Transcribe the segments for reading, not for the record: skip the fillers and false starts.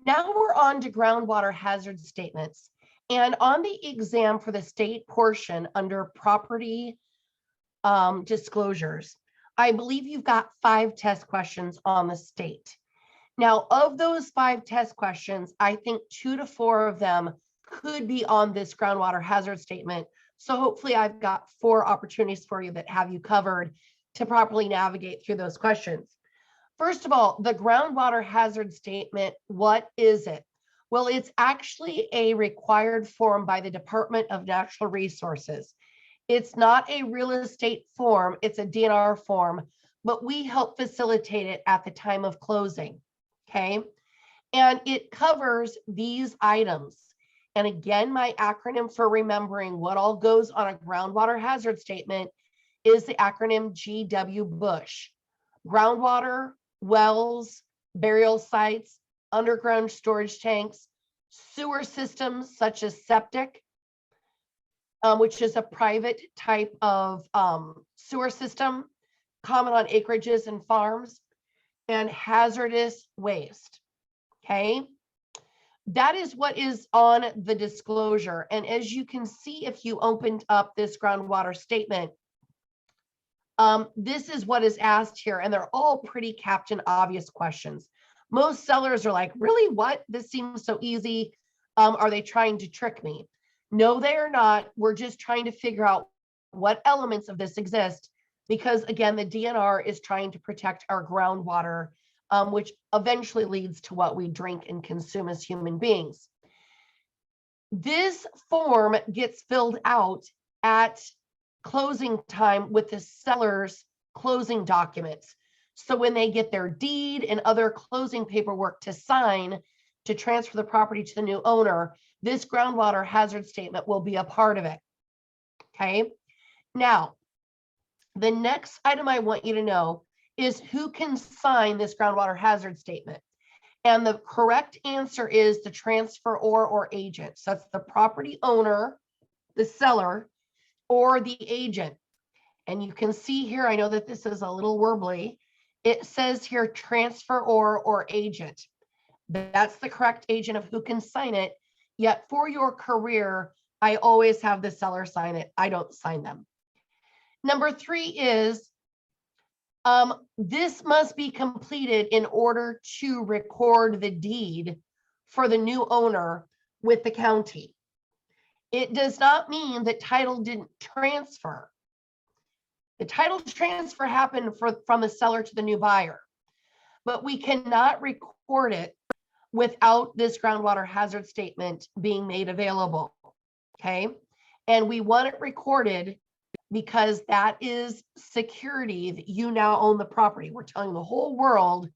Now we're on to groundwater hazard statements. And on the exam for the state portion under property disclosures, I believe you've got 5 test questions on the state. Now, of those 5 test questions, I think 2 to 4 of them could be on this groundwater hazard statement. So hopefully I've got 4 opportunities for you that have you covered to properly navigate through those questions. First of all, the groundwater hazard statement, what is it? Well, it's actually a required form by the Department of Natural Resources. It's not a real estate form, it's a DNR form, but we help facilitate it at the time of closing, okay? And it covers these items. And again, my acronym for remembering what all goes on a groundwater hazard statement is the acronym GW Bush. Groundwater, wells, burial sites, underground storage tanks, sewer systems such as septic, which is a private type of sewer system common on acreages and farms, and hazardous waste. Okay, that is what is on the disclosure. And as you can see, if you opened up this groundwater statement, this is what is asked here, and they're all pretty Captain Obvious questions. Most sellers are like, really, what? This seems so easy. Are they trying to trick me? No, they are not. We're just trying to figure out what elements of this exist, because again, the DNR is trying to protect our groundwater, which eventually leads to what we drink and consume as human beings. This form gets filled out at closing time with the seller's closing documents. So when they get their deed and other closing paperwork to sign to transfer the property to the new owner, this groundwater hazard statement will be a part of it. Okay. Now, the next item I want you to know is who can sign this groundwater hazard statement. And the correct answer is the transferor or agent. So that's the property owner, the seller, or the agent. And you can see here, I know that this is a little warbly. It says here transferor or agent. That's the correct agent of who can sign it. Yet for your career, I always have the seller sign it. I don't sign them. Number 3 is this must be completed in order to record the deed for the new owner with the county. It does not mean that title didn't transfer. The title transfer happened from the seller to the new buyer, but we cannot record it without this groundwater hazard statement being made available, okay? And we want it recorded because that is security that you now own the property. We're telling the whole world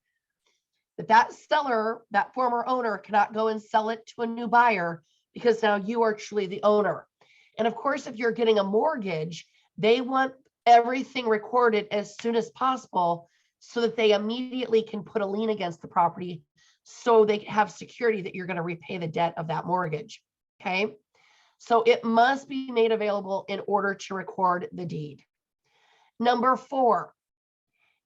that that seller, that former owner, cannot go and sell it to a new buyer because now you are truly the owner. And of course, if you're getting a mortgage, they want everything recorded as soon as possible so that they immediately can put a lien against the property so they have security that you're going to repay the debt of that mortgage. Okay. So it must be made available in order to record the deed. Number 4,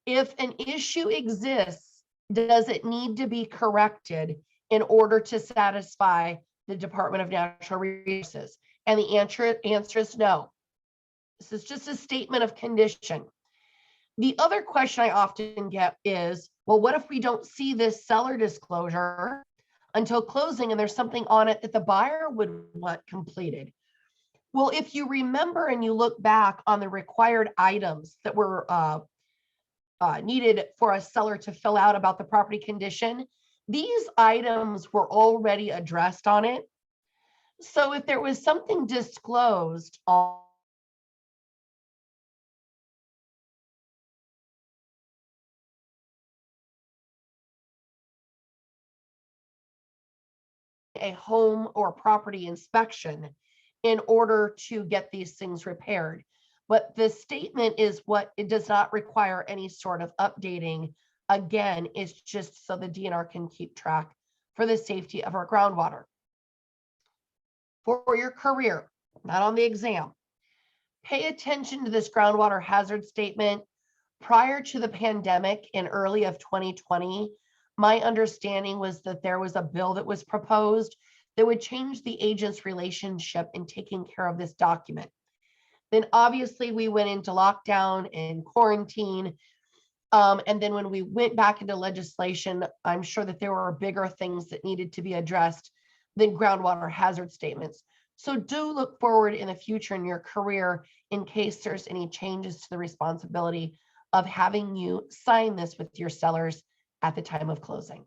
if an issue exists, does it need to be corrected in order to satisfy the Department of Natural Resources? And the answer is no. This is just a statement of condition. The other question I often get is, well, what if we don't see this seller disclosure until closing and there's something on it that the buyer would want completed? Well, if you remember and you look back on the required items that were needed for a seller to fill out about the property condition, these items were already addressed on it. So if there was something disclosed on a home or property inspection in order to get these things repaired. But the statement is what it does not require any sort of updating. Again, it's just so the DNR can keep track for the safety of our groundwater. For your career, not on the exam, pay attention to this groundwater hazard statement. Prior to the pandemic in early of 2020, My understanding was that there was a bill that was proposed that would change the agent's relationship in taking care of this document. Then obviously we went into lockdown and quarantine. And then when we went back into legislation, I'm sure that there were bigger things that needed to be addressed than groundwater hazard statements. So do look forward in the future in your career in case there's any changes to the responsibility of having you sign this with your sellers at the time of closing.